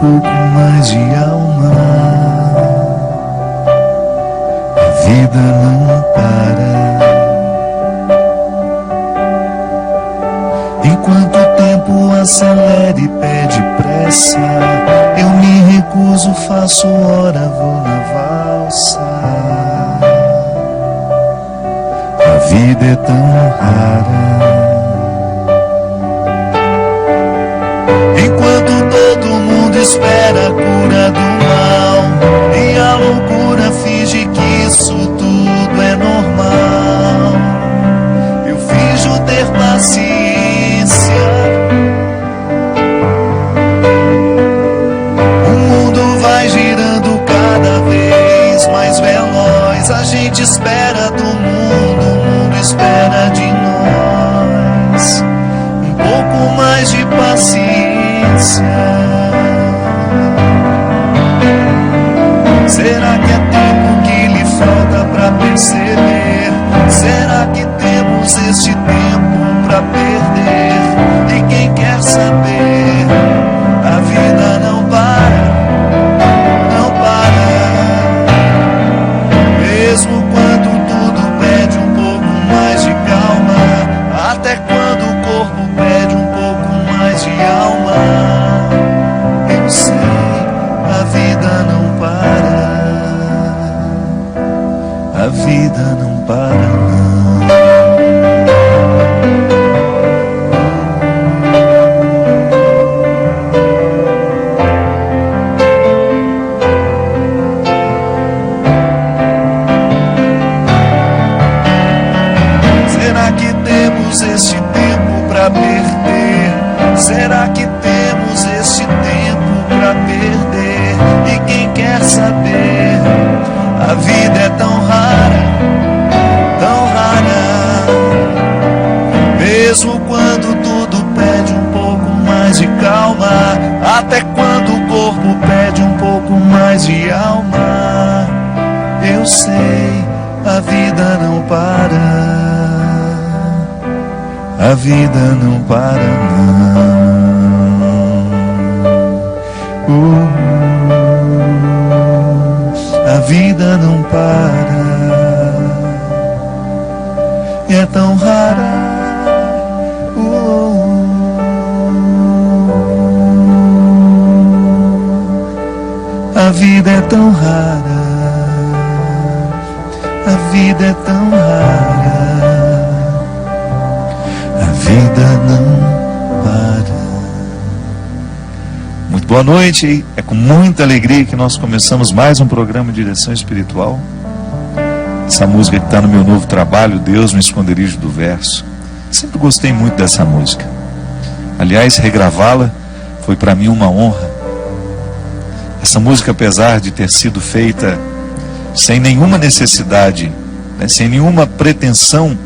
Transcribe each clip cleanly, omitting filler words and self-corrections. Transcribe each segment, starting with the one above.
pouco mais de alma. A vida não para. Enquanto o tempo acelera e pede pressa, eu me recuso, faço hora, vou na valsa. A vida é tão rara. Enquanto todo mundo espera a cura do mal, e a loucura finge que isso tudo é normal, eu finjo ter paciência. O mundo vai girando cada vez mais veloz. A gente espera do mundo, o mundo espera de nós. Um pouco mais de paciência. Será que é tempo que lhe falta pra perceber? Será que temos este tempo pra perder? E quem quer saber, a vida não para, não para. Mesmo quando tudo pede um pouco mais de calma, até quando o corpo pede um pouco mais de alma, eu sei, a vida não para, a vida não para não. Este tempo pra perder? Será que temos este tempo pra perder? E quem quer saber, a vida é tão rara, tão rara. Mesmo quando tudo pede um pouco mais de calma, até quando o corpo pede um pouco mais de alma, eu sei, a vida não para. A vida não para não. A vida não para. É tão rara. A vida é tão rara. A vida é tão rara. A vida não para. Muito boa noite. É com muita alegria que nós começamos mais um programa de direção espiritual. Essa música que está no meu novo trabalho, Deus no Esconderijo do Verso. Sempre gostei muito dessa música. Aliás, regravá-la foi para mim uma honra. Essa música, apesar de ter sido feita sem nenhuma necessidade, né, sem nenhuma pretensão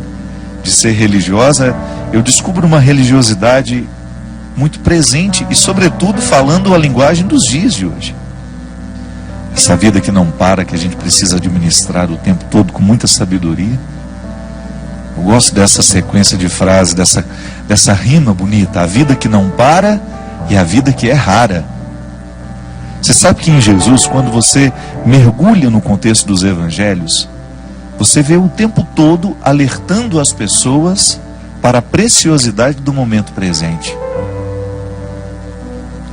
de ser religiosa, eu descubro uma religiosidade muito presente e, sobretudo, falando a linguagem dos dias de hoje. Essa vida que não para, que a gente precisa administrar o tempo todo com muita sabedoria. Eu gosto dessa sequência de frases, dessa rima bonita. A vida que não para e a vida que é rara. Você sabe que em Jesus, quando você mergulha no contexto dos evangelhos, você vê o tempo todo alertando as pessoas para a preciosidade do momento presente.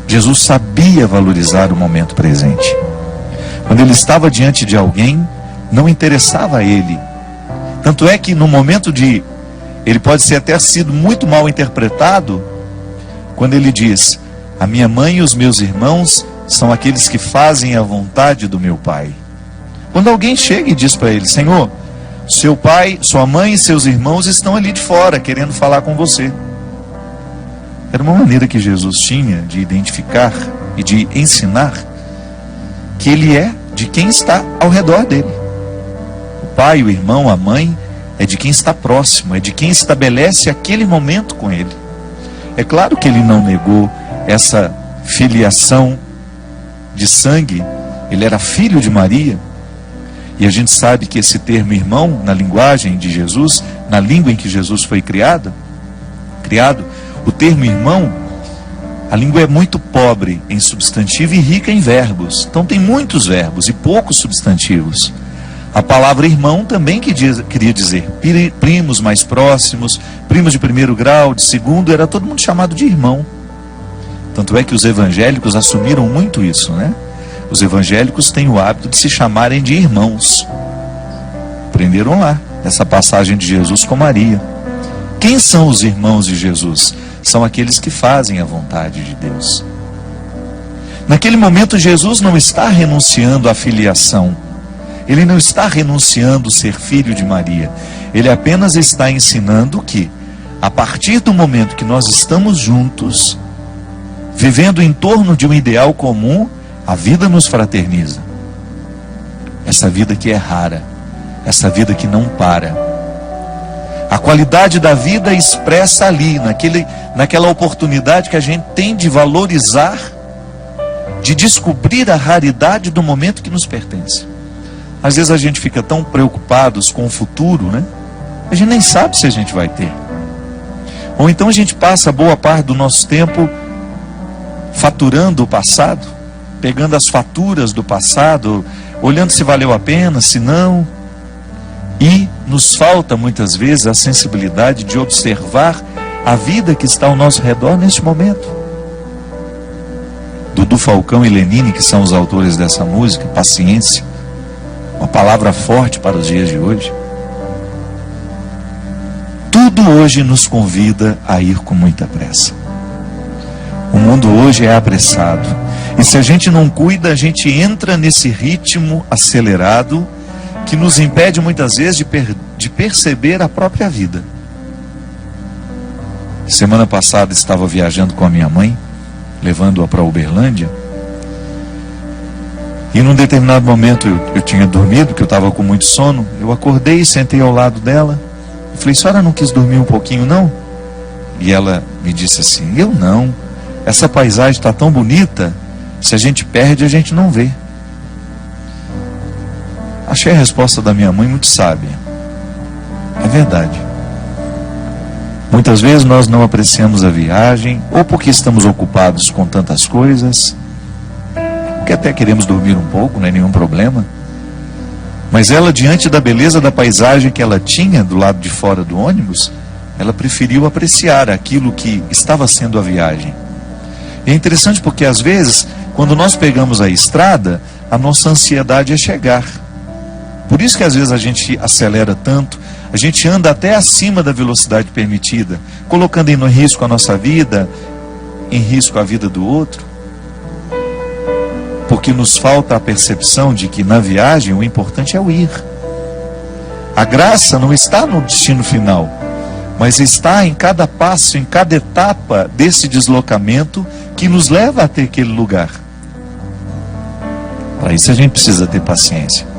Jesus sabia valorizar o momento presente. Quando ele estava diante de alguém, não interessava a ele. Tanto é que no momento ele pode ser até sido muito mal interpretado, quando ele diz: a minha mãe e os meus irmãos são aqueles que fazem a vontade do meu Pai. Quando alguém chega e diz para ele: Senhor, seu pai, sua mãe e seus irmãos estão ali de fora, querendo falar com você. Era uma maneira que Jesus tinha de identificar e de ensinar que ele é de quem está ao redor dele. O pai, o irmão, a mãe é de quem está próximo, é de quem estabelece aquele momento com ele. É claro que ele não negou essa filiação de sangue, ele era filho de Maria. E a gente sabe que esse termo irmão, na linguagem de Jesus, na língua em que Jesus foi criado, o termo irmão, A língua é muito pobre em substantivo e rica em verbos. Então tem muitos verbos e poucos substantivos. A palavra irmão também queria dizer primos mais próximos, primos de primeiro grau, de segundo, era todo mundo chamado de irmão. Tanto é que os evangélicos assumiram muito isso, né? Os evangélicos têm o hábito de se chamarem de irmãos. Aprenderam lá, essa passagem de Jesus com Maria. Quem são os irmãos de Jesus? São aqueles que fazem a vontade de Deus. Naquele momento, Jesus não está renunciando à filiação. Ele não está renunciando a ser filho de Maria. Ele apenas está ensinando que, a partir do momento que nós estamos juntos, vivendo em torno de um ideal comum, a vida nos fraterniza. Essa vida que é rara, essa vida que não para. A qualidade da vida expressa ali, naquela oportunidade que a gente tem de valorizar, de descobrir a raridade do momento que nos pertence. Às vezes a gente fica tão preocupados com o futuro, né? A gente nem sabe se a gente vai ter. Ou então a gente passa boa parte do nosso tempo faturando o passado, pegando as faturas do passado, olhando se valeu a pena, se não. E nos falta muitas vezes a sensibilidade de observar a vida que está ao nosso redor neste momento. Dudu Falcão e Lenine, que são os autores dessa música, Paciência, uma palavra forte para os dias de hoje. Tudo hoje nos convida a ir com muita pressa. O mundo hoje é apressado. E se a gente não cuida, a gente entra nesse ritmo acelerado que nos impede muitas vezes de perceber a própria vida. Semana passada estava viajando com a minha mãe, levando-a para Uberlândia. E num determinado momento eu tinha dormido, porque eu estava com muito sono. Eu acordei e sentei ao lado dela. Eu falei: senhora não quis dormir um pouquinho não? E ela me disse assim: eu não. Essa paisagem está tão bonita, se a gente perde a gente não vê. Achei a resposta da minha mãe muito sábia. É verdade. Muitas vezes nós não apreciamos a viagem, ou porque estamos ocupados com tantas coisas, que até queremos dormir um pouco, não é nenhum problema. Mas ela, diante da beleza da paisagem que ela tinha do lado de fora do ônibus, ela preferiu apreciar aquilo que estava sendo a viagem. E é interessante porque às vezes, quando nós pegamos a estrada, a nossa ansiedade é chegar. Por isso que às vezes a gente acelera tanto, a gente anda até acima da velocidade permitida, colocando em risco a nossa vida, em risco a vida do outro. Porque nos falta a percepção de que na viagem o importante é o ir. A graça não está no destino final, mas está em cada passo, em cada etapa desse deslocamento que nos leva até aquele lugar. Para isso a gente precisa ter paciência.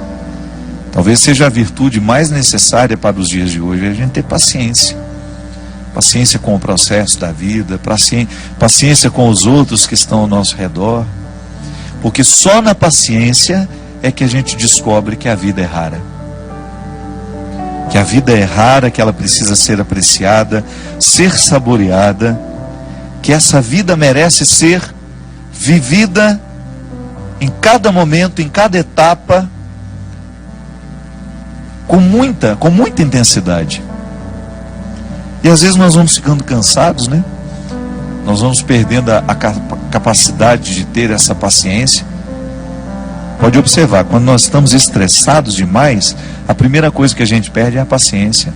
Talvez seja a virtude mais necessária para os dias de hoje, a gente ter paciência. Paciência com o processo da vida, paciência com os outros que estão ao nosso redor. Porque só na paciência é que a gente descobre que a vida é rara. Que a vida é rara, que ela precisa ser apreciada, ser saboreada, que essa vida merece ser vivida em cada momento, em cada etapa, com muita intensidade. E às vezes nós vamos ficando cansados, né? Nós vamos perdendo a capacidade de ter essa paciência. Pode observar, quando nós estamos estressados demais, a primeira coisa que a gente perde é a paciência.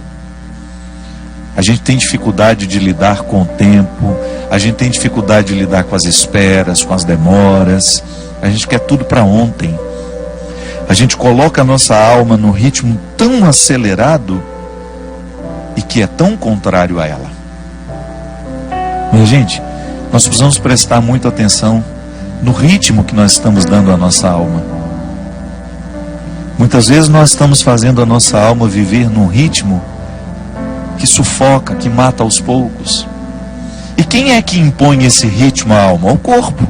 A gente tem dificuldade de lidar com o tempo, a gente tem dificuldade de lidar com as esperas, com as demoras. A gente quer tudo para ontem. A gente coloca a nossa alma num ritmo tão acelerado e que é tão contrário a ela. Minha gente, nós precisamos prestar muita atenção no ritmo que nós estamos dando à nossa alma. Muitas vezes nós estamos fazendo a nossa alma viver num ritmo que sufoca, que mata aos poucos. E quem é que impõe esse ritmo à alma? O corpo.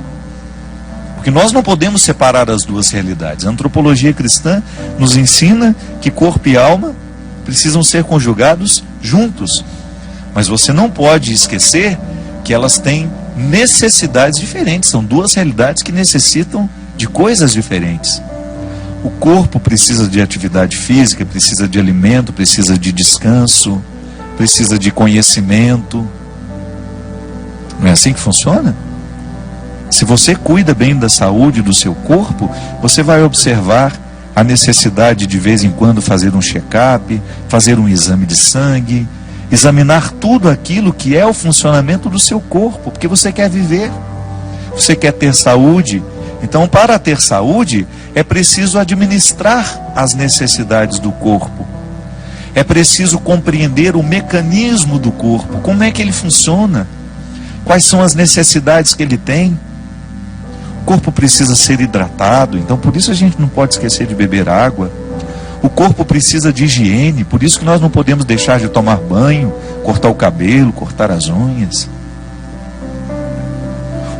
Porque nós não podemos separar as duas realidades. A antropologia cristã nos ensina que corpo e alma precisam ser conjugados juntos. Mas você não pode esquecer que elas têm necessidades diferentes, são duas realidades que necessitam de coisas diferentes. O corpo precisa de atividade física, precisa de alimento, precisa de descanso, precisa de conhecimento. Não é assim que funciona? Se você cuida bem da saúde do seu corpo, você vai observar a necessidade de vez em quando fazer um check-up, fazer um exame de sangue, examinar tudo aquilo que é o funcionamento do seu corpo, porque você quer viver, você quer ter saúde. Então, para ter saúde, é preciso administrar as necessidades do corpo. É preciso compreender o mecanismo do corpo, como é que ele funciona, quais são as necessidades que ele tem. O corpo precisa ser hidratado, então por isso a gente não pode esquecer de beber água. O corpo precisa de higiene, por isso que nós não podemos deixar de tomar banho, cortar o cabelo, cortar as unhas.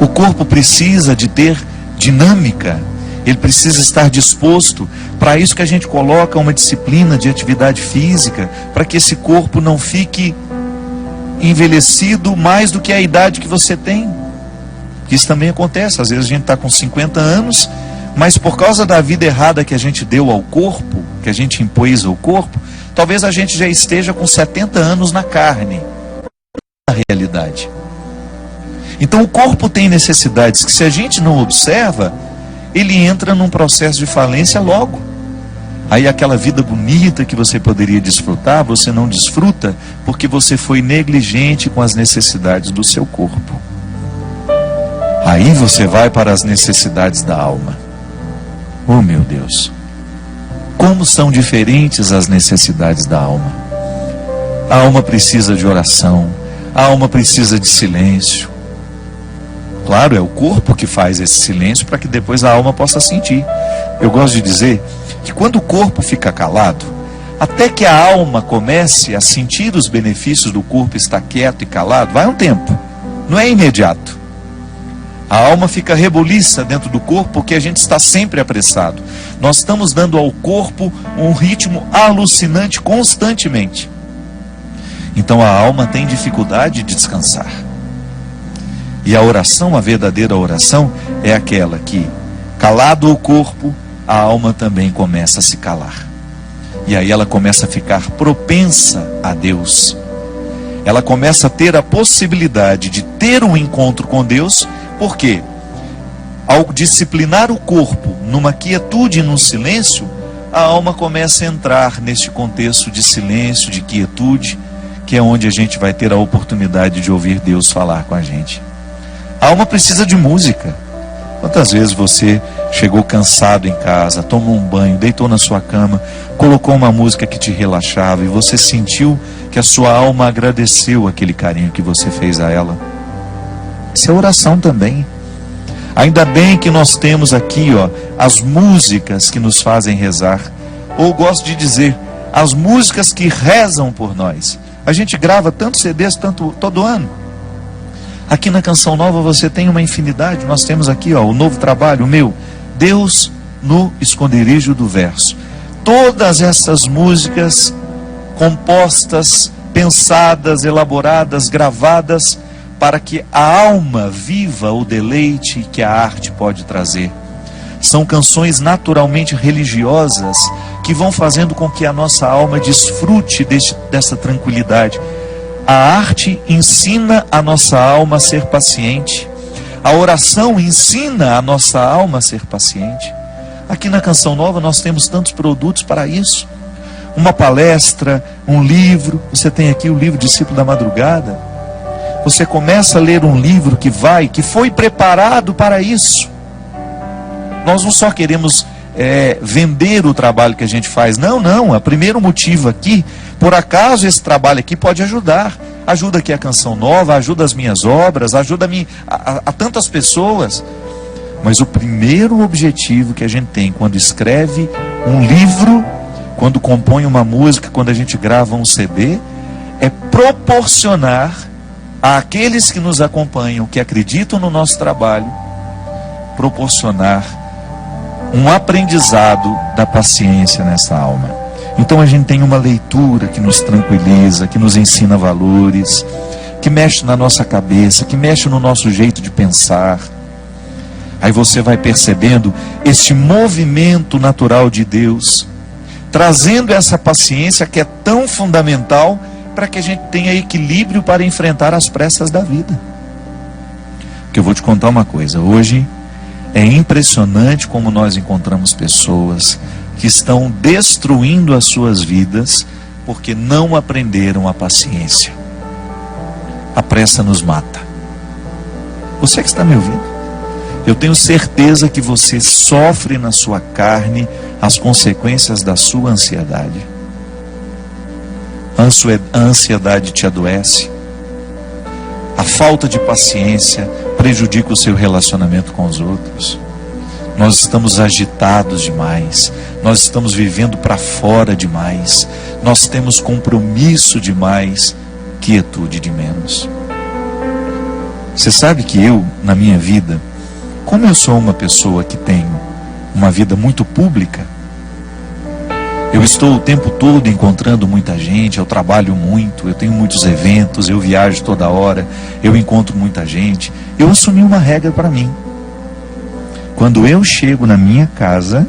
O corpo precisa de ter dinâmica, ele precisa estar disposto. Para isso que a gente coloca uma disciplina de atividade física, para que esse corpo não fique envelhecido mais do que a idade que você tem. Isso também acontece, às vezes a gente está com 50 anos, mas por causa da vida errada que a gente deu ao corpo, que a gente impôs ao corpo, talvez a gente já esteja com 70 anos na carne, na realidade. Então o corpo tem necessidades que, se a gente não observa, ele entra num processo de falência logo. Aí aquela vida bonita que você poderia desfrutar, você não desfruta porque você foi negligente com as necessidades do seu corpo. Aí você vai para as necessidades da alma. Oh meu Deus, como são diferentes as necessidades da alma. A alma precisa de oração, a alma precisa de silêncio. Claro, é o corpo que faz esse silêncio para que depois a alma possa sentir. Eu gosto de dizer que quando o corpo fica calado, até que a alma comece a sentir os benefícios do corpo estar quieto e calado, vai um tempo, não é imediato. A alma fica rebuliça dentro do corpo porque a gente está sempre apressado. Nós estamos dando ao corpo um ritmo alucinante constantemente. Então a alma tem dificuldade de descansar. E a oração, a verdadeira oração, é aquela que, calado o corpo, a alma também começa a se calar. E aí ela começa a ficar propensa a Deus. Ela começa a ter a possibilidade de ter um encontro com Deus, porque ao disciplinar o corpo numa quietude e num silêncio, a alma começa a entrar neste contexto de silêncio, de quietude, que é onde a gente vai ter a oportunidade de ouvir Deus falar com a gente. A alma precisa de música. Quantas vezes você chegou cansado em casa, tomou um banho, deitou na sua cama, colocou uma música que te relaxava e você sentiu que a sua alma agradeceu aquele carinho que você fez a ela? Isso é oração também. Ainda bem que nós temos aqui, as músicas que nos fazem rezar. Ou gosto de dizer, as músicas que rezam por nós. A gente grava tantos CDs todo ano. Aqui na Canção Nova você tem uma infinidade. Nós temos aqui o novo trabalho, o meu, Deus no Esconderijo do Verso. Todas essas músicas compostas, pensadas, elaboradas, gravadas, para que a alma viva o deleite que a arte pode trazer. São canções naturalmente religiosas que vão fazendo com que a nossa alma desfrute dessa tranquilidade. A arte ensina a nossa alma a ser paciente. A oração ensina a nossa alma a ser paciente. Aqui na Canção Nova nós temos tantos produtos para isso. Uma palestra, um livro. Você tem aqui o livro Discípulo da Madrugada. Você começa a ler um livro que foi preparado para isso. Nós não só queremos vender o trabalho que a gente faz. Não. O primeiro motivo aqui, por acaso esse trabalho aqui pode ajudar. Ajuda aqui a Canção Nova, ajuda as minhas obras, ajuda a tantas pessoas. Mas o primeiro objetivo que a gente tem quando escreve um livro, quando compõe uma música, quando a gente grava um CD, é proporcionar àqueles que nos acompanham, que acreditam no nosso trabalho, proporcionar um aprendizado da paciência nessa alma. Então a gente tem uma leitura que nos tranquiliza, que nos ensina valores. que mexe na nossa cabeça, que mexe no nosso jeito de pensar. Aí você vai percebendo esse movimento natural de Deus, trazendo essa paciência que é tão fundamental para que a gente tenha equilíbrio para enfrentar as pressas da vida. Porque eu vou te contar uma coisa, hoje é impressionante como nós encontramos pessoas que estão destruindo as suas vidas porque não aprenderam a paciência. A pressa nos mata. Você que está me ouvindo, eu tenho certeza que você sofre na sua carne as consequências da sua ansiedade. A ansiedade te adoece. A falta de paciência prejudica o seu relacionamento com os outros. Nós estamos agitados demais. Nós estamos vivendo para fora demais. Nós temos compromisso demais, quietude de menos. Você sabe que eu, na minha vida, como eu sou uma pessoa que tenho uma vida muito pública, eu estou o tempo todo encontrando muita gente, eu trabalho muito, eu tenho muitos eventos, eu viajo toda hora, eu encontro muita gente. Eu assumi uma regra para mim. Quando eu chego na minha casa,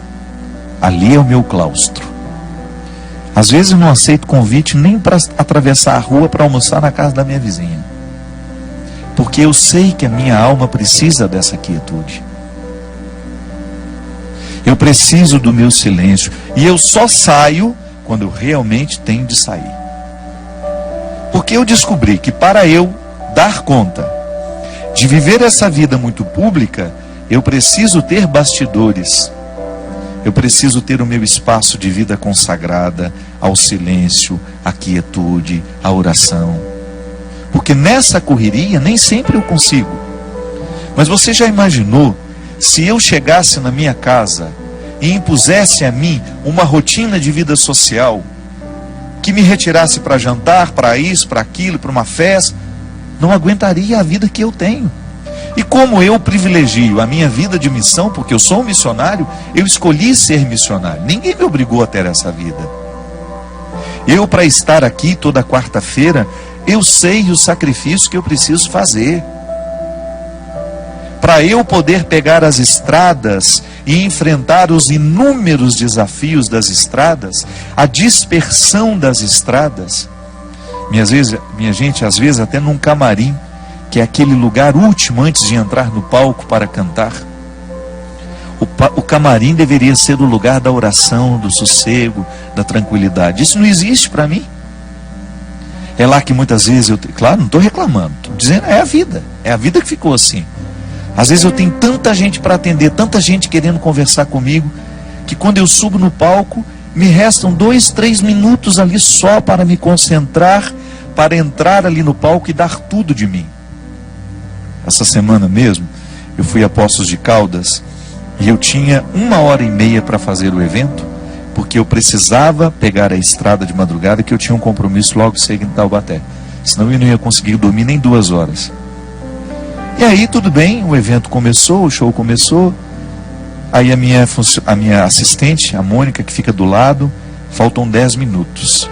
ali é o meu claustro. Às vezes eu não aceito convite nem para atravessar a rua para almoçar na casa da minha vizinha. Porque eu sei que a minha alma precisa dessa quietude. Eu preciso do meu silêncio. E eu só saio quando eu realmente tenho de sair. Porque eu descobri que para eu dar conta de viver essa vida muito pública, eu preciso ter bastidores. Eu preciso ter o meu espaço de vida consagrada ao silêncio, à quietude, à oração. Porque nessa correria nem sempre eu consigo. Mas você já imaginou se eu chegasse na minha casa e impusesse a mim uma rotina de vida social que me retirasse para jantar, para isso, para aquilo, para uma festa? Não aguentaria a vida que eu tenho. E como eu privilegio a minha vida de missão, porque eu sou um missionário, eu escolhi ser missionário. Ninguém me obrigou a ter essa vida. Eu, para estar aqui toda quarta-feira, eu sei o sacrifício que eu preciso fazer. Para eu poder pegar as estradas e enfrentar os inúmeros desafios das estradas, a dispersão das estradas. Minha gente, às vezes até num camarim, que é aquele lugar último antes de entrar no palco para cantar. O camarim deveria ser o lugar da oração, do sossego, da tranquilidade. Isso não existe para mim. É lá que muitas vezes claro, não estou reclamando, estou dizendo, é a vida que ficou assim. Às vezes eu tenho tanta gente para atender, tanta gente querendo conversar comigo, que quando eu subo no palco, me restam 2, 3 minutos ali só para me concentrar, para entrar ali no palco e dar tudo de mim. Essa semana mesmo, eu fui a Poços de Caldas, e eu tinha 1h30 para fazer o evento, porque eu precisava pegar a estrada de madrugada, que eu tinha um compromisso logo cedo em Taubaté. Senão eu não ia conseguir dormir nem 2 horas. E aí tudo bem, o evento começou, o show começou. Aí a minha assistente, a Mônica, que fica do lado, faltam 10 minutos.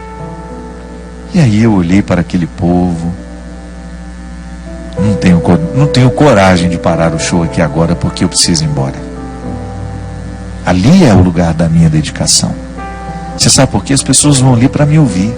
E aí eu olhei para aquele povo. Não tenho coragem de parar o show aqui agora, porque eu preciso ir embora. Ali é o lugar da minha dedicação. Você sabe por quê? As pessoas vão ali para me ouvir.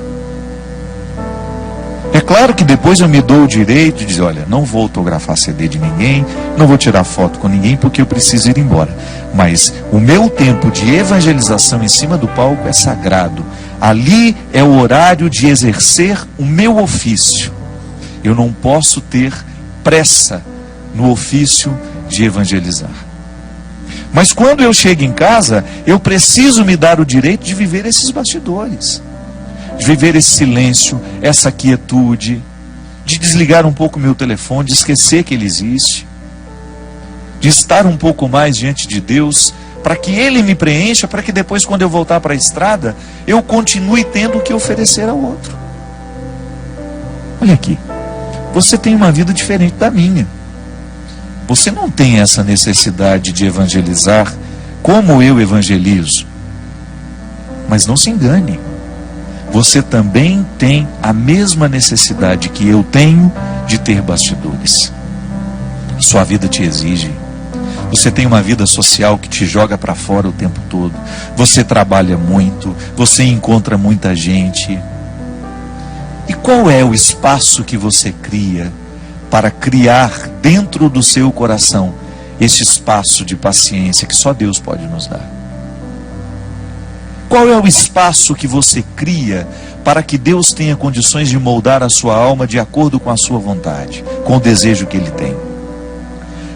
É claro que depois eu me dou o direito de dizer, olha, não vou autografar CD de ninguém, não vou tirar foto com ninguém, porque eu preciso ir embora. Mas o meu tempo de evangelização em cima do palco é sagrado. Ali é o horário de exercer o meu ofício. Eu não posso ter pressa no ofício de evangelizar. Mas quando eu chego em casa, eu preciso me dar o direito de viver esses bastidores, de viver esse silêncio, essa quietude, de desligar um pouco o meu telefone, de esquecer que ele existe, de estar um pouco mais diante de Deus, para que Ele me preencha, para que depois, quando eu voltar para a estrada, eu continue tendo o que oferecer ao outro. Olha aqui, você tem uma vida diferente da minha. Você não tem essa necessidade de evangelizar como eu evangelizo. Mas não se engane. você também tem a mesma necessidade que eu tenho de ter bastidores. Sua vida te exige. Você tem uma vida social que te joga para fora o tempo todo. Você trabalha muito, você encontra muita gente. E qual é o espaço que você cria para criar dentro do seu coração esse espaço de paciência que só Deus pode nos dar? Qual é o espaço que você cria para que Deus tenha condições de moldar a sua alma de acordo com a sua vontade, com o desejo que Ele tem?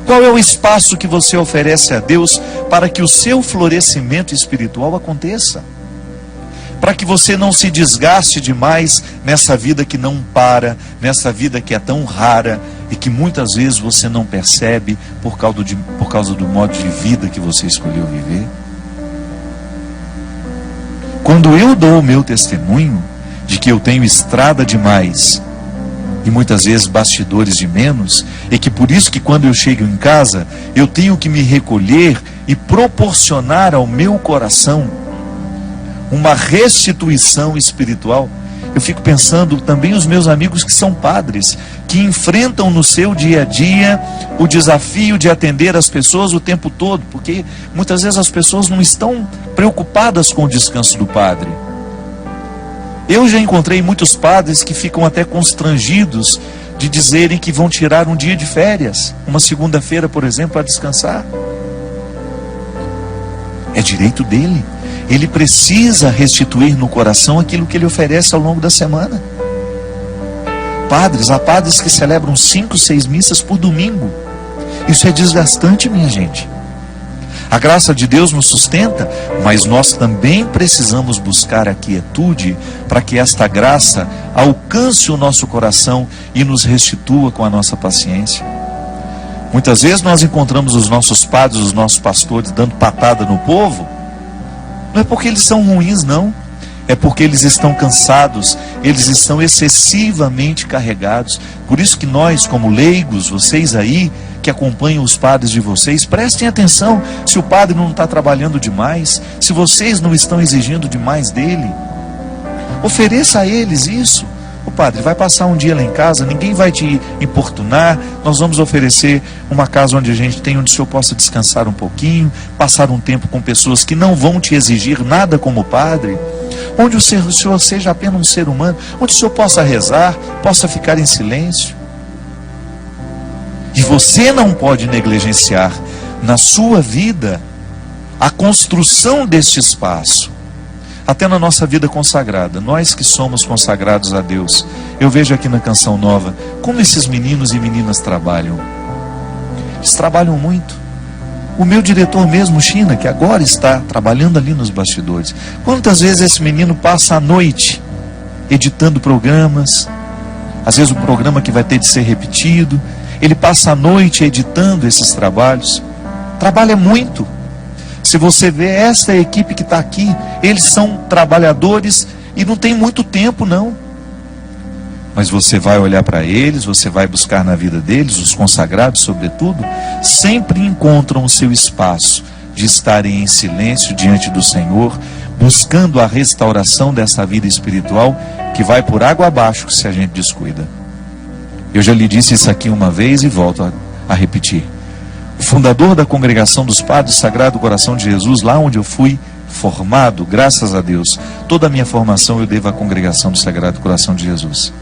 Qual é o espaço que você oferece a Deus para que o seu florescimento espiritual aconteça? Para que você não se desgaste demais nessa vida que não para, nessa vida que é tão rara e que muitas vezes você não percebe por causa do modo de vida que você escolheu viver? Quando eu dou o meu testemunho de que eu tenho estrada demais e muitas vezes bastidores de menos, e que por isso que quando eu chego em casa, eu tenho que me recolher e proporcionar ao meu coração uma restituição espiritual, eu fico pensando também os meus amigos que são padres, que enfrentam no seu dia a dia o desafio de atender as pessoas o tempo todo, porque muitas vezes as pessoas não estão preocupadas com o descanso do padre. Eu já encontrei muitos padres que ficam até constrangidos de dizerem que vão tirar um dia de férias, uma segunda-feira, por exemplo, para descansar. É direito dele. Ele precisa restituir no coração aquilo que ele oferece ao longo da semana. Há padres que celebram 5, 6 missas por domingo. Isso é desgastante, minha gente. A graça de Deus nos sustenta, mas nós também precisamos buscar a quietude para que esta graça alcance o nosso coração e nos restitua com a nossa paciência. Muitas vezes nós encontramos os nossos padres, os nossos pastores dando patada no povo. Não é porque eles são ruins, não. É porque eles estão cansados, eles estão excessivamente carregados. Por isso que nós, como leigos, vocês aí, que acompanham os padres de vocês, prestem atenção se o padre não está trabalhando demais, se vocês não estão exigindo demais dele. Ofereça a eles isso. O padre vai passar um dia lá em casa, ninguém vai te importunar, nós vamos oferecer uma casa onde o senhor possa descansar um pouquinho, passar um tempo com pessoas que não vão te exigir nada como padre, onde o senhor seja apenas um ser humano, onde o senhor possa rezar, possa ficar em silêncio. E você não pode negligenciar na sua vida a construção deste espaço. Até na nossa vida consagrada, nós que somos consagrados a Deus, eu vejo aqui na Canção Nova, como esses meninos e meninas trabalham. Eles trabalham muito. O meu diretor mesmo, China, que agora está trabalhando ali nos bastidores. Quantas vezes esse menino passa a noite editando programas, às vezes o programa que vai ter de ser repetido, ele passa a noite editando esses trabalhos, trabalha muito. Se você vê essa equipe que está aqui, eles são trabalhadores e não tem muito tempo não. Mas você vai olhar para eles, você vai buscar na vida deles, os consagrados sobretudo, sempre encontram o seu espaço de estarem em silêncio diante do Senhor, buscando a restauração dessa vida espiritual que vai por água abaixo se a gente descuida. Eu já lhe disse isso aqui uma vez e volto a repetir. O fundador da Congregação dos Padres Sagrado Coração de Jesus, lá onde eu fui formado, graças a Deus, toda a minha formação eu devo à Congregação do Sagrado Coração de Jesus.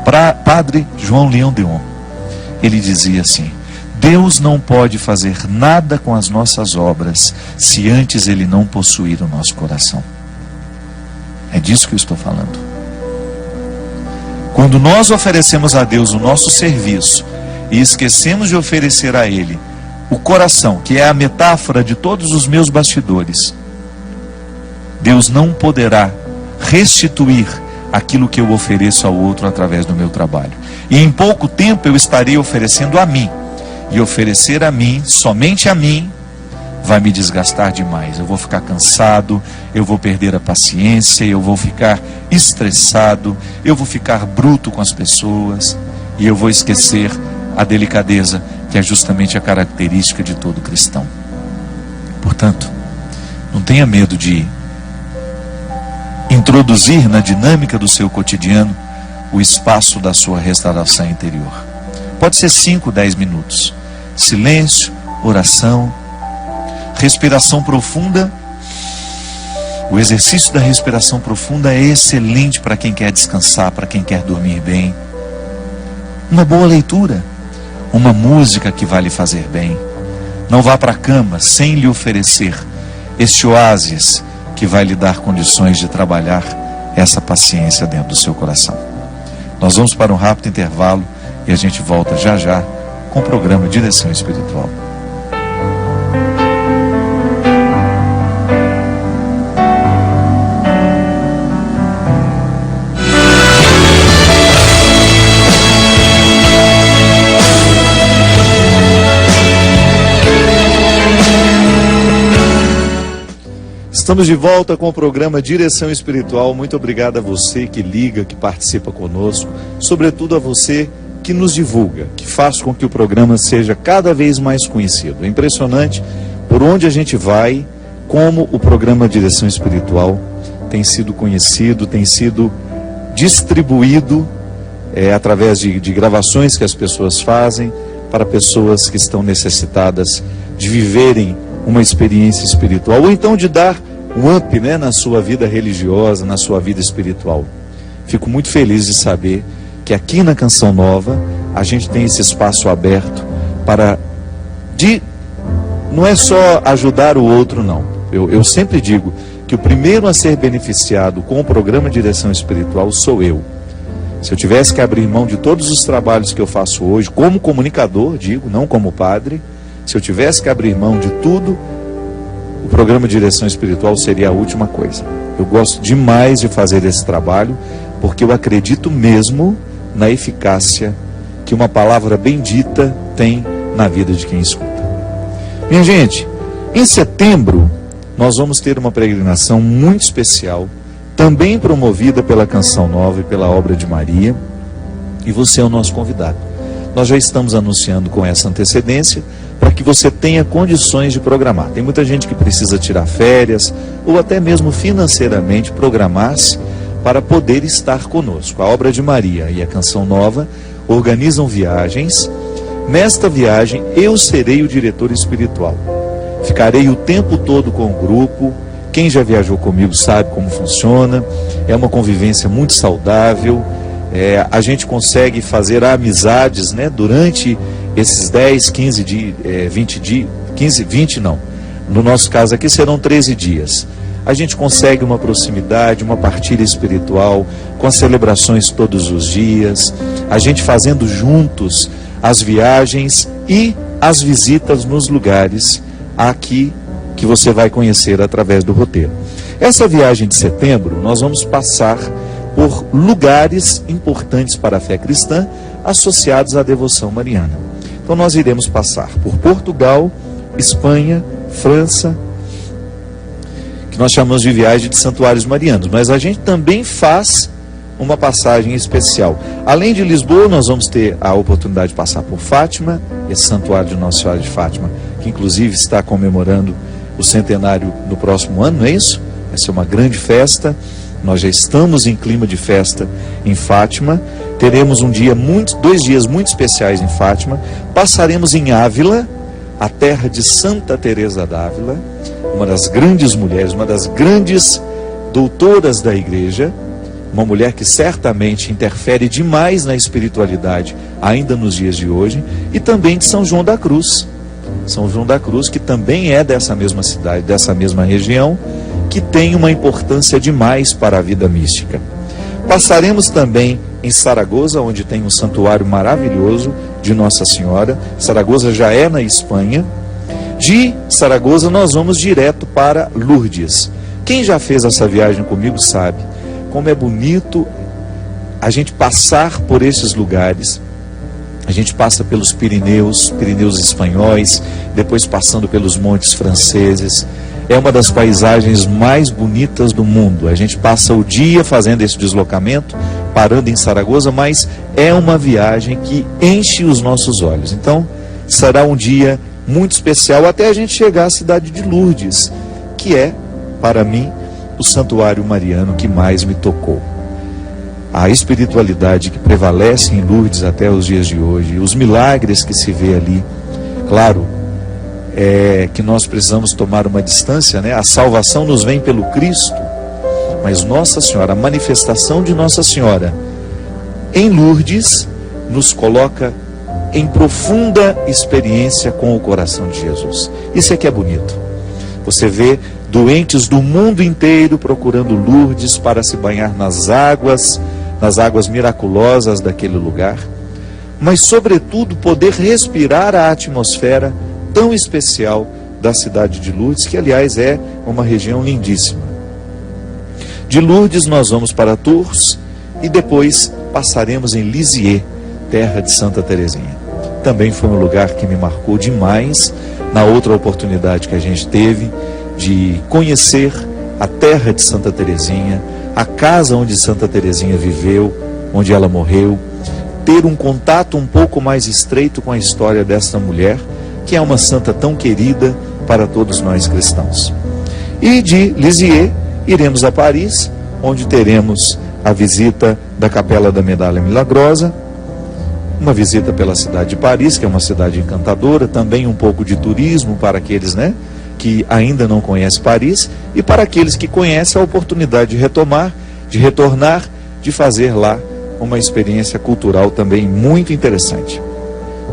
Para Padre João Leão Deon, ele dizia assim: Deus não pode fazer nada com as nossas obras se antes Ele não possuir o nosso coração. É disso que eu estou falando. Quando nós oferecemos a Deus o nosso serviço e esquecemos de oferecer a Ele o coração, que é a metáfora de todos os meus bastidores, Deus não poderá restituir aquilo que eu ofereço ao outro através do meu trabalho. E em pouco tempo eu estarei oferecendo a mim. E oferecer a mim, somente a mim, vai me desgastar demais. Eu vou ficar cansado, eu vou perder a paciência, eu vou ficar estressado, eu vou ficar bruto com as pessoas, e eu vou esquecer a delicadeza, que é justamente a característica de todo cristão. Portanto, não tenha medo de introduzir na dinâmica do seu cotidiano o espaço da sua restauração interior. Pode ser 5, 10 minutos. Silêncio, oração, respiração profunda. O exercício da respiração profunda é excelente para quem quer descansar, para quem quer dormir bem. Uma boa leitura, uma música que vai lhe fazer bem. Não vá para a cama sem lhe oferecer este oásis que vai lhe dar condições de trabalhar essa paciência dentro do seu coração. Nós vamos para um rápido intervalo e a gente volta já já com o programa Direção Espiritual. Estamos de volta com o programa Direção Espiritual. Muito obrigado a você que liga, que participa conosco, sobretudo a você que nos divulga, que faz com que o programa seja cada vez mais conhecido. É impressionante por onde a gente vai, como o programa Direção Espiritual tem sido conhecido, tem sido distribuído através de gravações que as pessoas fazem para pessoas que estão necessitadas de viverem uma experiência espiritual, ou então de dar um up, na sua vida religiosa, na sua vida espiritual. Fico muito feliz de saber que aqui na Canção Nova a gente tem esse espaço aberto para não é só ajudar o outro, não. Eu sempre digo que o primeiro a ser beneficiado com o programa Direção Espiritual sou eu. Se eu tivesse que abrir mão de todos os trabalhos que eu faço hoje, como comunicador, digo, não como padre, se eu tivesse que abrir mão de tudo, o programa Direção Espiritual seria a última coisa. Eu gosto demais de fazer esse trabalho, porque eu acredito mesmo na eficácia que uma palavra bendita tem na vida de quem escuta. Minha gente, em setembro, nós vamos ter uma peregrinação muito especial, também promovida pela Canção Nova e pela Obra de Maria, e você é o nosso convidado. Nós já estamos anunciando com essa antecedência, para que você tenha condições de programar. Tem muita gente que precisa tirar férias, ou até mesmo financeiramente programar-se para poder estar conosco. A Obra de Maria e a Canção Nova organizam viagens. Nesta viagem, eu serei o diretor espiritual. Ficarei o tempo todo com o grupo. Quem já viajou comigo sabe como funciona. É uma convivência muito saudável. A gente consegue fazer amizades, durante esses 10, 15 dias, 20 dias, 20 não. No nosso caso aqui serão 13 dias. A gente consegue uma proximidade, uma partilha espiritual, com as celebrações todos os dias, a gente fazendo juntos as viagens e as visitas nos lugares aqui que você vai conhecer através do roteiro. Essa viagem de setembro, nós vamos passar por lugares importantes para a fé cristã, associados à devoção mariana. Então nós iremos passar por Portugal, Espanha, França, que nós chamamos de viagem de santuários marianos, mas a gente também faz uma passagem especial. Além de Lisboa, nós vamos ter a oportunidade de passar por Fátima, esse santuário de Nossa Senhora de Fátima, que inclusive está comemorando o centenário no próximo ano, não é isso? Vai ser uma grande festa. Nós já estamos em clima de festa em Fátima. Teremos 2 dias muito especiais em Fátima. Passaremos em Ávila, a terra de Santa Teresa d'Ávila, uma das grandes mulheres, uma das grandes doutoras da igreja, uma mulher que certamente interfere demais na espiritualidade ainda nos dias de hoje, e também de São João da Cruz. São João da Cruz, que também é dessa mesma cidade, dessa mesma região, que tem uma importância demais para a vida mística. Passaremos também em Saragoça, onde tem um santuário maravilhoso de Nossa Senhora. Saragoça já é na Espanha. De Saragoça nós vamos direto para Lourdes. Quem já fez essa viagem comigo sabe como é bonito a gente passar por esses lugares. A gente passa pelos Pirineus espanhóis, depois passando pelos montes franceses. É uma das paisagens mais bonitas do mundo. A gente passa o dia fazendo esse deslocamento, parando em Saragoça, mas é uma viagem que enche os nossos olhos. Então, será um dia muito especial até a gente chegar à cidade de Lourdes, que é, para mim, o santuário mariano que mais me tocou. A espiritualidade que prevalece em Lourdes até os dias de hoje, os milagres que se vê ali. Claro, que nós precisamos tomar uma distância, né? A salvação nos vem pelo Cristo, mas Nossa Senhora, a manifestação de Nossa Senhora em Lourdes nos coloca em profunda experiência com o coração de Jesus. Isso é que é bonito. Você vê doentes do mundo inteiro procurando Lourdes para se banhar nas águas miraculosas daquele lugar, mas sobretudo poder respirar a atmosfera tão especial da cidade de Lourdes, que aliás é uma região lindíssima. De Lourdes nós vamos para Tours e depois passaremos em Lisieux, terra de Santa Teresinha. Também foi um lugar que me marcou demais na outra oportunidade que a gente teve de conhecer a terra de Santa Teresinha, a casa onde Santa Teresinha viveu, onde ela morreu, ter um contato um pouco mais estreito com a história desta mulher, que é uma santa tão querida para todos nós cristãos. E de Lisieux iremos a Paris, onde teremos a visita da Capela da Medalha Milagrosa, uma visita pela cidade de Paris, que é uma cidade encantadora, também um pouco de turismo para aqueles, que ainda não conhecem Paris, e para aqueles que conhecem, a oportunidade de retornar, de fazer lá uma experiência cultural também muito interessante.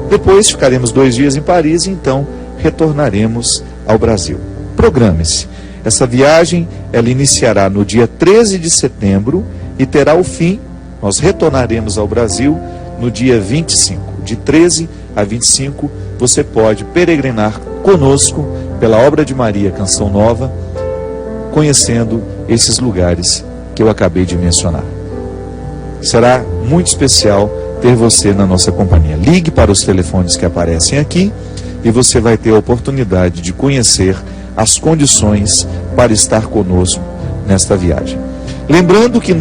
Depois ficaremos 2 dias em Paris e então retornaremos ao Brasil. Programe-se. Essa viagem, ela iniciará no dia 13 de setembro e terá o fim, nós retornaremos ao Brasil no dia 25. De 13 a 25, você pode peregrinar conosco pela Obra de Maria Canção Nova, conhecendo esses lugares que eu acabei de mencionar. Será muito especial ter você na nossa companhia. Ligue para os telefones que aparecem aqui e você vai ter a oportunidade de conhecer as condições para estar conosco nesta viagem. Lembrando que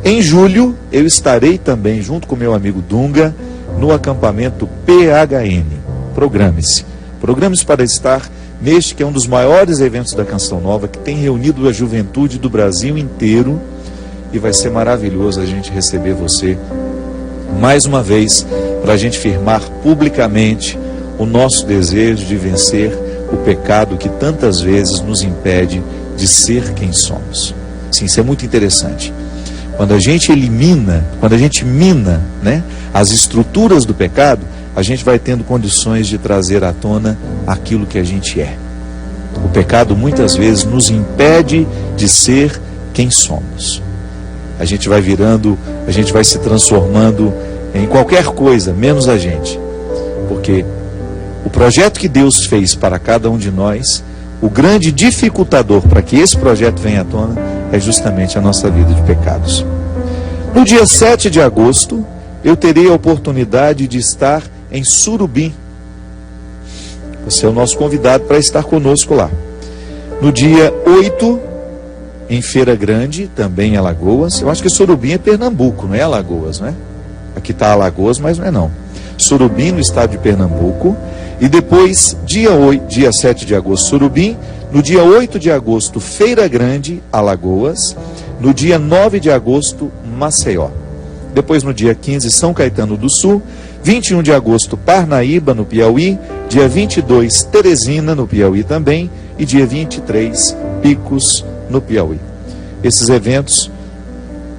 em julho eu estarei também junto com meu amigo Dunga no acampamento PHN. Programe-se para estar neste que é um dos maiores eventos da Canção Nova, que tem reunido a juventude do Brasil inteiro, e vai ser maravilhoso a gente receber você mais uma vez, para a gente firmar publicamente o nosso desejo de vencer o pecado que tantas vezes nos impede de ser quem somos. Sim, isso é muito interessante. Quando a gente mina, as estruturas do pecado, a gente vai tendo condições de trazer à tona aquilo que a gente é. O pecado muitas vezes nos impede de ser quem somos. A gente vai se transformando em qualquer coisa, menos a gente. Porque o projeto que Deus fez para cada um de nós, o grande dificultador para que esse projeto venha à tona, é justamente a nossa vida de pecados. No dia 7 de agosto, eu terei a oportunidade de estar em Surubim. Você é o nosso convidado para estar conosco lá. No dia 8, em Feira Grande, também em Alagoas. Eu acho que Surubim é Pernambuco, não é Alagoas, né? Aqui está Alagoas, mas não é não. Surubim, no estado de Pernambuco. E depois, dia 7 de agosto, Surubim. No dia 8 de agosto, Feira Grande, Alagoas. No dia 9 de agosto, Maceió. Depois, no dia 15, São Caetano do Sul. 21 de agosto, Parnaíba, no Piauí. Dia 22, Teresina, no Piauí também. E dia 23, Picos, no Piauí. Esses eventos,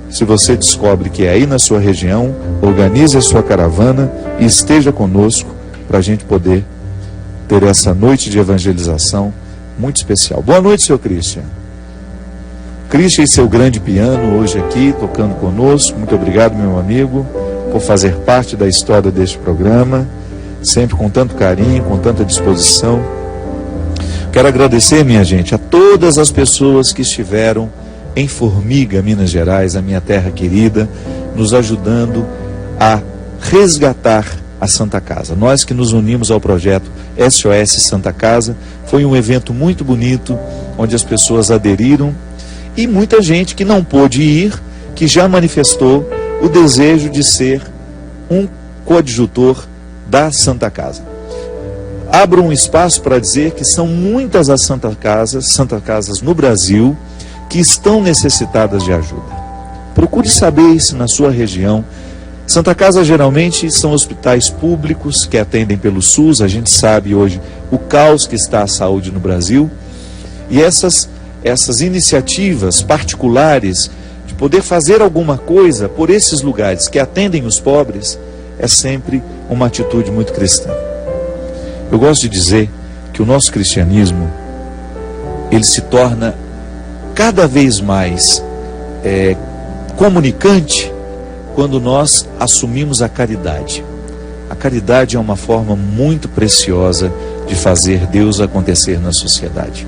se você descobre que é aí na sua região, organize a sua caravana e esteja conosco para a gente poder ter essa noite de evangelização muito especial. Boa noite, seu Christian. Christian e seu grande piano hoje aqui, tocando conosco. Muito obrigado, meu amigo, por fazer parte da história deste programa, sempre com tanto carinho, com tanta disposição. Quero agradecer, minha gente, a todas as pessoas que estiveram em Formiga, Minas Gerais, a minha terra querida, nos ajudando a resgatar a Santa Casa. Nós que nos unimos ao projeto SOS Santa Casa, foi um evento muito bonito, onde as pessoas aderiram, e muita gente que não pôde ir, que já manifestou o desejo de ser um coadjutor da Santa Casa. Abro um espaço para dizer que são muitas as Santa Casas no Brasil, que estão necessitadas de ajuda. Procure saber se na sua região. Santa Casa geralmente são hospitais públicos que atendem pelo SUS. A gente sabe hoje o caos que está a saúde no Brasil. E essas iniciativas particulares de poder fazer alguma coisa por esses lugares que atendem os pobres é sempre uma atitude muito cristã. Eu gosto de dizer que o nosso cristianismo, ele se torna cada vez mais comunicante quando nós assumimos a caridade. A caridade é uma forma muito preciosa de fazer Deus acontecer na sociedade.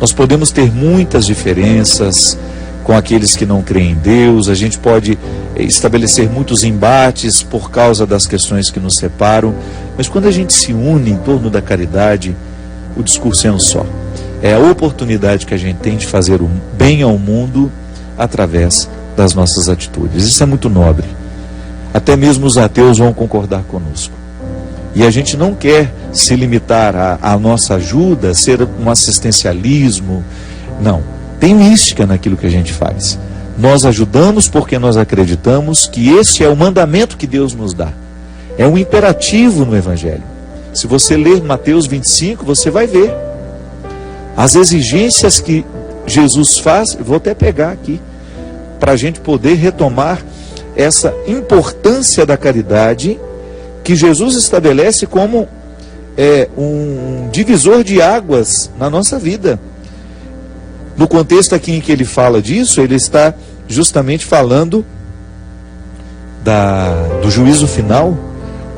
Nós podemos ter muitas diferenças com aqueles que não creem em Deus, a gente pode estabelecer muitos embates por causa das questões que nos separam, mas quando a gente se une em torno da caridade, o discurso é um só. É a oportunidade que a gente tem de fazer o bem ao mundo através das nossas atitudes. Isso é muito nobre. Até mesmo os ateus vão concordar conosco. E a gente não quer se limitar à nossa ajuda, ser um assistencialismo. Não. Tem mística naquilo que a gente faz. Nós ajudamos porque nós acreditamos que esse é o mandamento que Deus nos dá. É um imperativo no Evangelho. Se você ler Mateus 25, você vai ver as exigências que Jesus faz. Vou até pegar aqui, para a gente poder retomar essa importância da caridade que Jesus estabelece como um divisor de águas na nossa vida. No contexto aqui em que ele fala disso, ele está justamente falando do juízo final.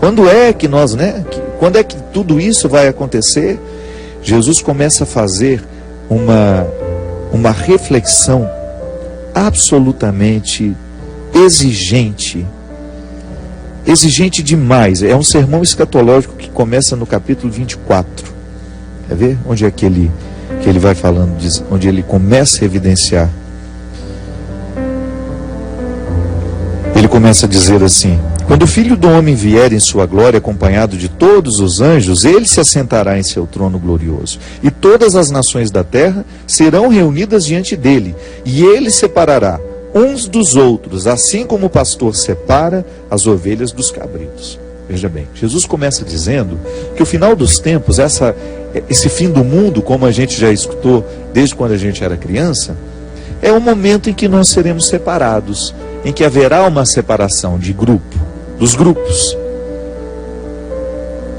Quando é que quando é que tudo isso vai acontecer? Jesus começa a fazer uma reflexão absolutamente exigente demais. É um sermão escatológico que começa no capítulo 24. Quer ver? Onde é que ele vai falando, onde ele começa a evidenciar. Ele começa a dizer assim: quando o Filho do Homem vier em sua glória acompanhado de todos os anjos, ele se assentará em seu trono glorioso, e todas as nações da terra serão reunidas diante dele, e ele separará uns dos outros, assim como o pastor separa as ovelhas dos cabritos. Veja bem, Jesus começa dizendo que o final dos tempos, esse fim do mundo, como a gente já escutou desde quando a gente era criança, é o momento em que nós seremos separados, em que haverá uma separação dos grupos.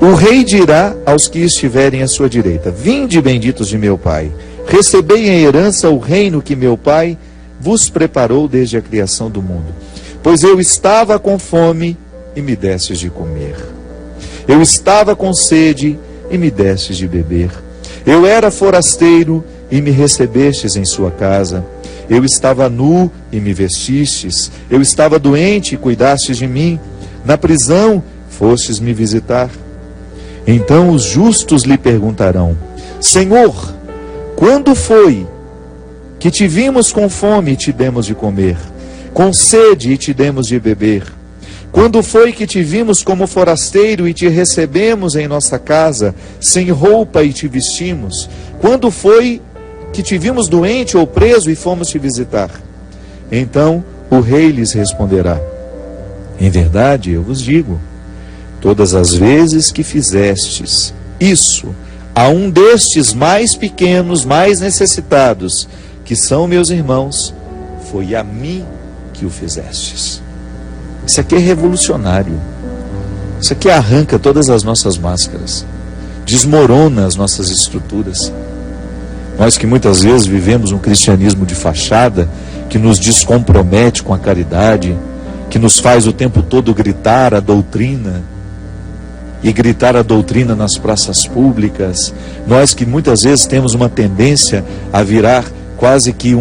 O rei dirá aos que estiverem à sua direita: vinde, benditos de meu Pai, recebei em herança o reino que meu Pai vos preparou desde a criação do mundo. Pois eu estava com fome e me destes de comer. Eu estava com sede e me destes de beber. Eu era forasteiro e me recebestes em sua casa. Eu estava nu e me vestistes. Eu estava doente e cuidastes de mim. Na prisão fostes me visitar. Então os justos lhe perguntarão: Senhor, quando foi que te vimos com fome e te demos de comer, com sede e te demos de beber? Quando foi que te vimos como forasteiro e te recebemos em nossa casa, sem roupa e te vestimos? Quando foi que te vimos doente ou preso e fomos te visitar? Então o rei lhes responderá: em verdade eu vos digo, todas as vezes que fizestes isso a um destes mais pequenos, mais necessitados, que são meus irmãos, foi a mim que o fizestes. Isso aqui é revolucionário. Isso aqui arranca todas as nossas máscaras, desmorona as nossas estruturas. Nós que muitas vezes vivemos um cristianismo de fachada, que nos descompromete com a caridade, que nos faz o tempo todo gritar a doutrina, e gritar a doutrina nas praças públicas. Nós que muitas vezes temos uma tendência a virar quase que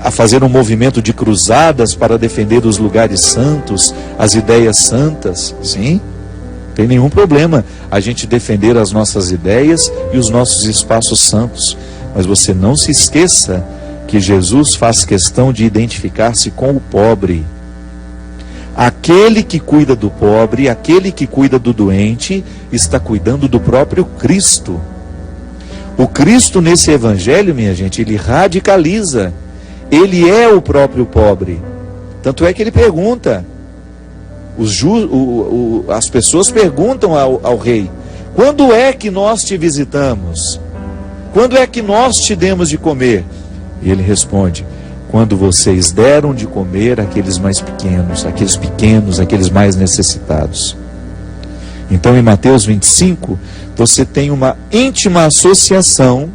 a fazer um movimento de cruzadas para defender os lugares santos, as ideias santas. Sim, não tem nenhum problema a gente defender as nossas ideias e os nossos espaços santos. Mas você não se esqueça que Jesus faz questão de identificar-se com o pobre. Aquele que cuida do pobre, aquele que cuida do doente, está cuidando do próprio Cristo. O Cristo nesse evangelho, minha gente, ele radicaliza. Ele é o próprio pobre. Tanto é que ele pergunta, as pessoas perguntam ao rei: quando é que nós te visitamos? Quando é que nós te demos de comer? E ele responde: quando vocês deram de comer àqueles mais pequenos, aqueles mais necessitados. Então, em Mateus 25, você tem uma íntima associação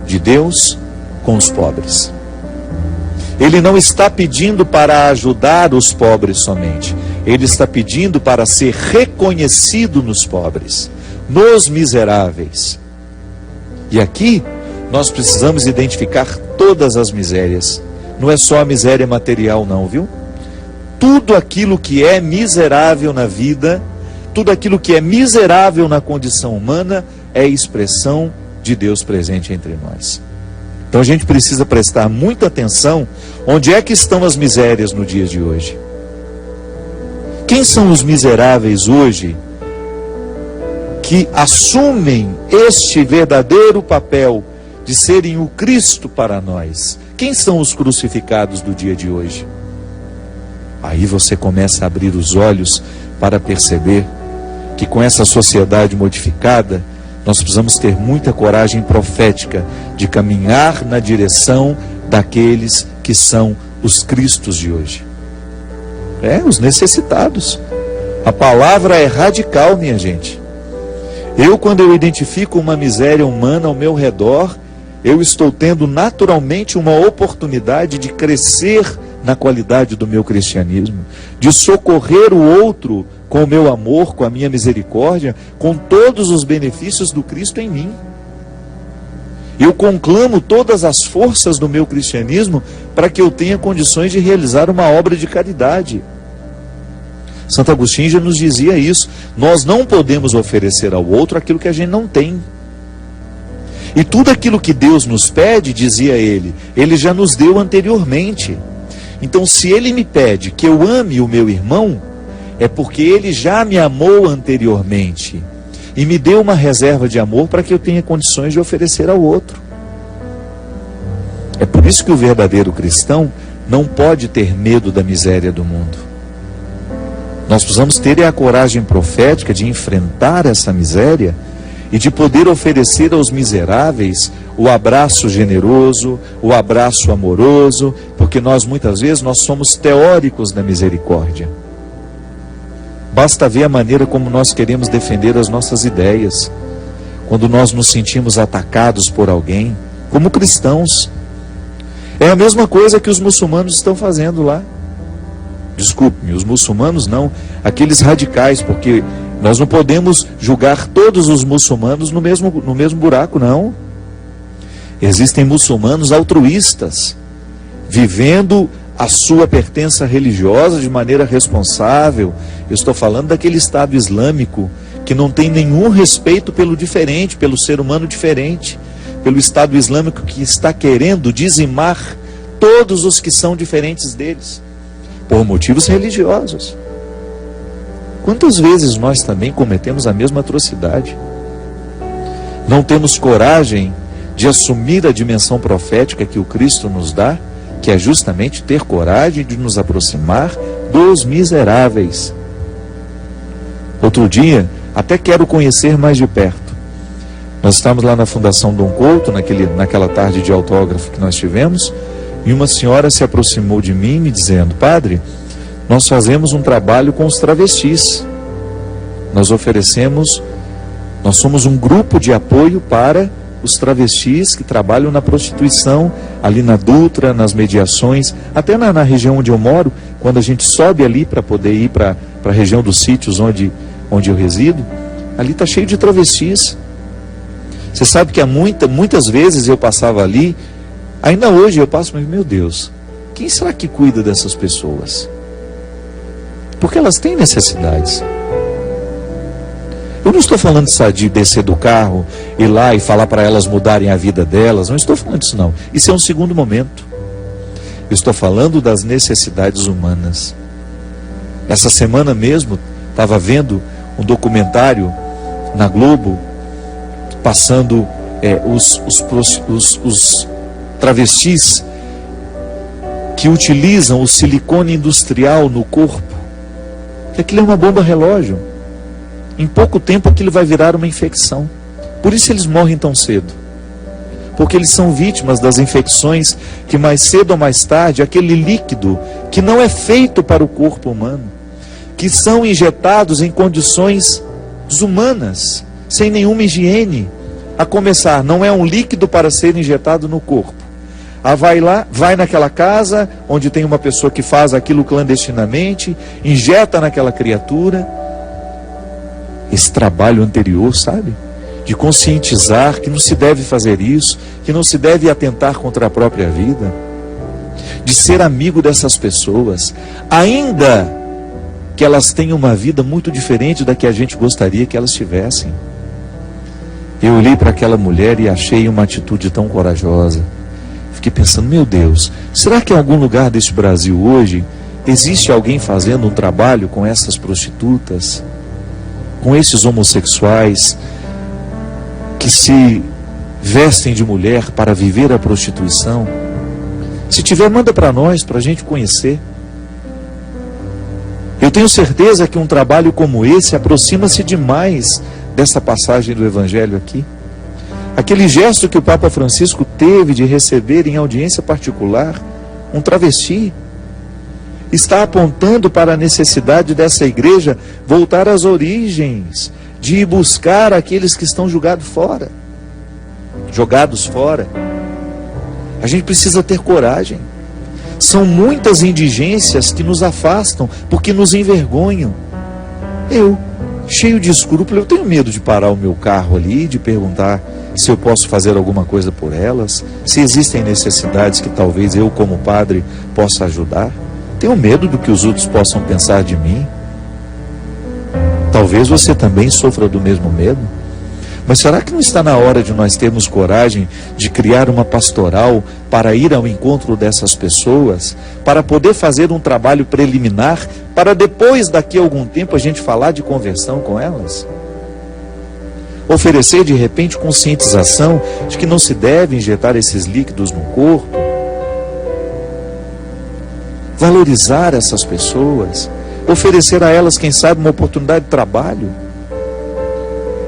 de Deus com os pobres. Ele não está pedindo para ajudar os pobres somente. Ele está pedindo para ser reconhecido nos pobres, nos miseráveis. E aqui nós precisamos identificar todas as misérias. Não é só a miséria material não, viu? Tudo aquilo que é miserável na vida, tudo aquilo que é miserável na condição humana, é expressão de Deus presente entre nós. Então a gente precisa prestar muita atenção onde é que estão as misérias no dia de hoje. Quem são os miseráveis hoje que assumem este verdadeiro papel de serem o Cristo para nós? Quem são os crucificados do dia de hoje? Aí você começa a abrir os olhos para perceber que com essa sociedade modificada, nós precisamos ter muita coragem profética de caminhar na direção daqueles que são os Cristos de hoje. Os necessitados. A palavra é radical, minha gente. Quando eu identifico uma miséria humana ao meu redor, eu estou tendo naturalmente uma oportunidade de crescer na qualidade do meu cristianismo, de socorrer o outro com o meu amor, com a minha misericórdia, com todos os benefícios do Cristo em mim. Eu conclamo todas as forças do meu cristianismo para que eu tenha condições de realizar uma obra de caridade. Santo Agostinho já nos dizia isso. Nós não podemos oferecer ao outro aquilo que a gente não tem. E tudo aquilo que Deus nos pede, dizia ele, Ele já nos deu anteriormente. Então, se Ele me pede que eu ame o meu irmão, é porque Ele já me amou anteriormente e me deu uma reserva de amor para que eu tenha condições de oferecer ao outro. É por isso que o verdadeiro cristão não pode ter medo da miséria do mundo. Nós precisamos ter a coragem profética de enfrentar essa miséria e de poder oferecer aos miseráveis o abraço generoso, o abraço amoroso, porque muitas vezes nós somos teóricos da misericórdia. Basta ver a maneira como nós queremos defender as nossas ideias, quando nós nos sentimos atacados por alguém, como cristãos. É a mesma coisa que os muçulmanos estão fazendo lá. Desculpe-me, os muçulmanos não, aqueles radicais, porque nós não podemos julgar todos os muçulmanos no mesmo buraco, não. Existem muçulmanos altruístas, vivendo a sua pertença religiosa de maneira responsável. Eu estou falando daquele Estado Islâmico que não tem nenhum respeito pelo diferente, pelo ser humano diferente, pelo Estado Islâmico que está querendo dizimar todos os que são diferentes deles, por motivos religiosos. Quantas vezes nós também cometemos a mesma atrocidade? Não temos coragem de assumir a dimensão profética que o Cristo nos dá, que é justamente ter coragem de nos aproximar dos miseráveis. Outro dia, até quero conhecer mais de perto. Nós estávamos lá na Fundação Dom Couto, naquela tarde de autógrafo que nós tivemos, e uma senhora se aproximou de mim me dizendo: padre, nós fazemos um trabalho com os travestis. Nós somos um grupo de apoio para os travestis que trabalham na prostituição, ali na Dutra, nas mediações, até na região onde eu moro, quando a gente sobe ali para poder ir para a região dos sítios onde eu resido, ali está cheio de travestis. Você sabe que muitas vezes eu passava ali, ainda hoje eu passo, mas meu Deus, quem será que cuida dessas pessoas? Porque elas têm necessidades. Eu não estou falando de descer do carro, ir lá e falar para elas mudarem a vida delas, não estou falando disso não. Isso é um segundo momento. Eu estou falando das necessidades humanas. Essa semana mesmo, estava vendo um documentário na Globo, passando os travestis que utilizam o silicone industrial no corpo, que aquilo é uma bomba relógio. Em pouco tempo aquilo vai virar uma infecção. Por isso eles morrem tão cedo, porque eles são vítimas das infecções que mais cedo ou mais tarde, aquele líquido que não é feito para o corpo humano, que são injetados em condições desumanas, sem nenhuma higiene. A começar, não é um líquido para ser injetado no corpo. Vai naquela casa onde tem uma pessoa que faz aquilo clandestinamente, injeta naquela criatura. Esse trabalho anterior, sabe? De conscientizar que não se deve fazer isso, que não se deve atentar contra a própria vida, de ser amigo dessas pessoas, ainda que elas tenham uma vida muito diferente da que a gente gostaria que elas tivessem. Eu olhei para aquela mulher e achei uma atitude tão corajosa. Fiquei pensando, meu Deus, será que em algum lugar deste Brasil hoje existe alguém fazendo um trabalho com essas prostitutas, com esses homossexuais que se vestem de mulher para viver a prostituição? Se tiver, manda para nós, para a gente conhecer. Eu tenho certeza que um trabalho como esse aproxima-se demais dessa passagem do Evangelho aqui. Aquele gesto que o Papa Francisco teve de receber em audiência particular um travesti, está apontando para a necessidade dessa igreja voltar às origens, de ir buscar aqueles que estão jogados fora. A gente precisa ter coragem. São muitas indigências que nos afastam, porque nos envergonham. Eu, cheio de escrúpulo, eu tenho medo de parar o meu carro ali, de perguntar se eu posso fazer alguma coisa por elas, se existem necessidades que talvez eu, como padre, possa ajudar. Tenho medo do que os outros possam pensar de mim. Talvez você também sofra do mesmo medo. Mas será que não está na hora de nós termos coragem de criar uma pastoral para ir ao encontro dessas pessoas, para poder fazer um trabalho preliminar, para depois, daqui a algum tempo, a gente falar de conversão com elas? Oferecer de repente conscientização de que não se deve injetar esses líquidos no corpo. Valorizar essas pessoas, oferecer a elas, quem sabe, uma oportunidade de trabalho.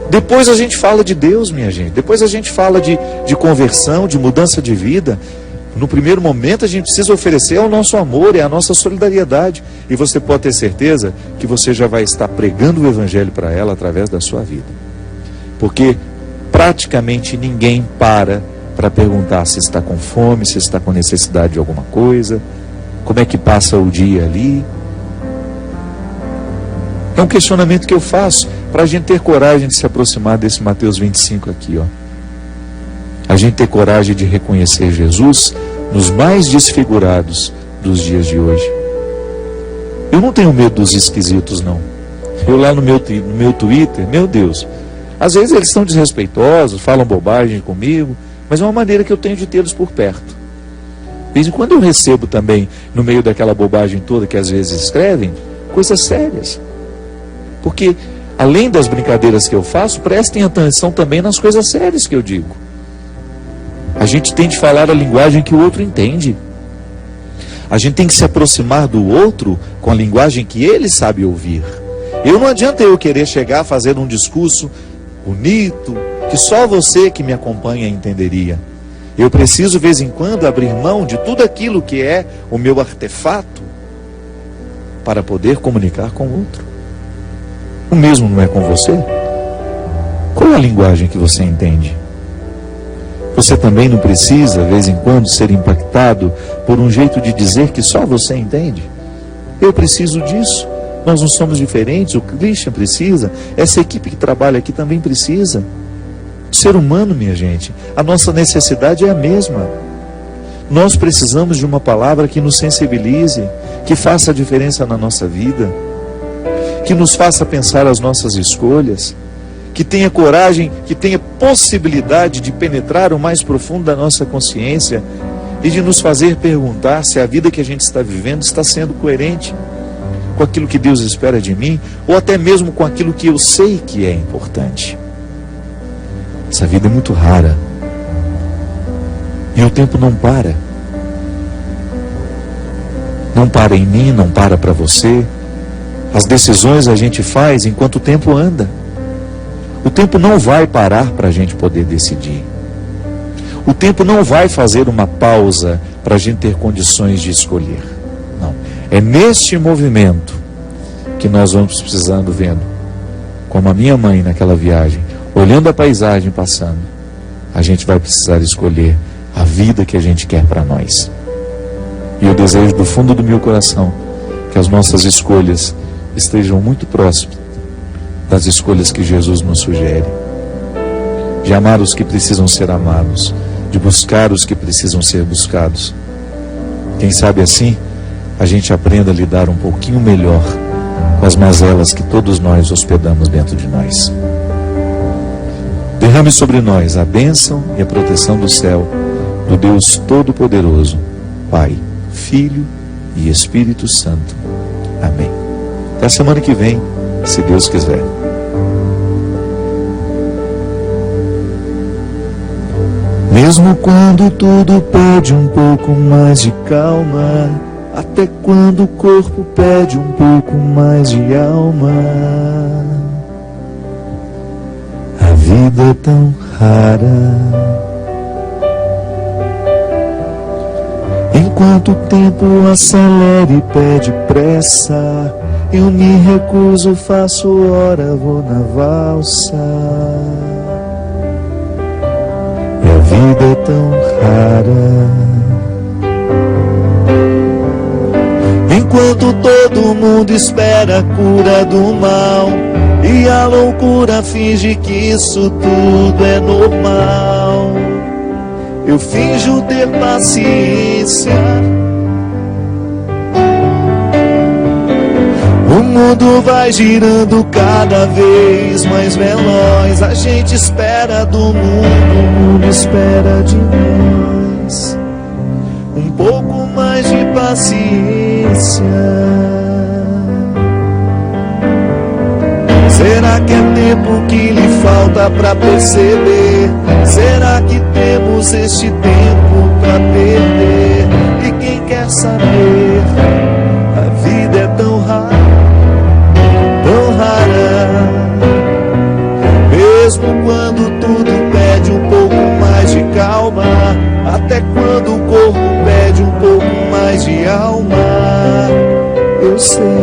Depois a gente fala de Deus, minha gente. Depois a gente fala de conversão, de mudança de vida. No primeiro momento a gente precisa oferecer o nosso amor e a nossa solidariedade. E você pode ter certeza que você já vai estar pregando o Evangelho para ela através da sua vida. Porque praticamente ninguém para perguntar se está com fome, se está com necessidade de alguma coisa, como é que passa o dia ali. É um questionamento que eu faço para a gente ter coragem de se aproximar desse Mateus 25 aqui, ó. A gente ter coragem de reconhecer Jesus nos mais desfigurados dos dias de hoje. Eu não tenho medo dos esquisitos, não. Eu lá no meu Twitter, meu Deus, às vezes eles são desrespeitosos, falam bobagem comigo, mas é uma maneira que eu tenho de tê-los por perto. De vez em quando eu recebo também, no meio daquela bobagem toda que às vezes escrevem, coisas sérias. Porque, além das brincadeiras que eu faço, prestem atenção também nas coisas sérias que eu digo. A gente tem de falar a linguagem que o outro entende. A gente tem que se aproximar do outro com a linguagem que ele sabe ouvir. Não adianta eu querer chegar a fazer um discurso bonito, que só você que me acompanha entenderia. Eu preciso, de vez em quando, abrir mão de tudo aquilo que é o meu artefato para poder comunicar com o outro. O mesmo não é com você? Qual é a linguagem que você entende? Você também não precisa, de vez em quando, ser impactado por um jeito de dizer que só você entende? Eu preciso disso. Nós não somos diferentes. O Christian precisa. Essa equipe que trabalha aqui também precisa. O ser humano, minha gente, a nossa necessidade é a mesma. Nós precisamos de uma palavra que nos sensibilize, que faça a diferença na nossa vida, que nos faça pensar as nossas escolhas, que tenha coragem, que tenha possibilidade de penetrar o mais profundo da nossa consciência e de nos fazer perguntar se a vida que a gente está vivendo está sendo coerente com aquilo que Deus espera de mim, ou até mesmo com aquilo que eu sei que é importante. Essa vida é muito rara. E o tempo não para. Não para em mim, não para para você. As decisões a gente faz enquanto o tempo anda. O tempo não vai parar para a gente poder decidir. O tempo não vai fazer uma pausa para a gente ter condições de escolher. Não. É neste movimento que nós vamos precisando, vendo, como a minha mãe naquela viagem, olhando a paisagem passando, a gente vai precisar escolher a vida que a gente quer para nós. E eu desejo do fundo do meu coração que as nossas escolhas estejam muito próximas das escolhas que Jesus nos sugere. De amar os que precisam ser amados, de buscar os que precisam ser buscados. Quem sabe assim, a gente aprenda a lidar um pouquinho melhor com as mazelas que todos nós hospedamos dentro de nós. Derrame sobre nós a bênção e a proteção do céu, do Deus Todo-Poderoso, Pai, Filho e Espírito Santo. Amém. Até a semana que vem, se Deus quiser. Mesmo quando tudo pede um pouco mais de calma, até quando o corpo pede um pouco mais de alma, a vida é tão rara. Enquanto o tempo acelera e pede pressa, eu me recuso, faço hora, vou na valsa. E a vida é tão rara. Enquanto todo mundo espera a cura do mal, e a loucura finge que isso tudo é normal, eu finjo ter paciência. O mundo vai girando cada vez mais veloz. A gente espera do mundo, o mundo espera de nós. Um pouco mais de paciência. Será que é tempo que lhe falta pra perceber? Será que temos este tempo pra perder? E quem quer saber? A vida é tão rara, tão rara. Mesmo quando tudo pede um pouco mais de calma, até quando o corpo pede um pouco mais de alma, eu sei.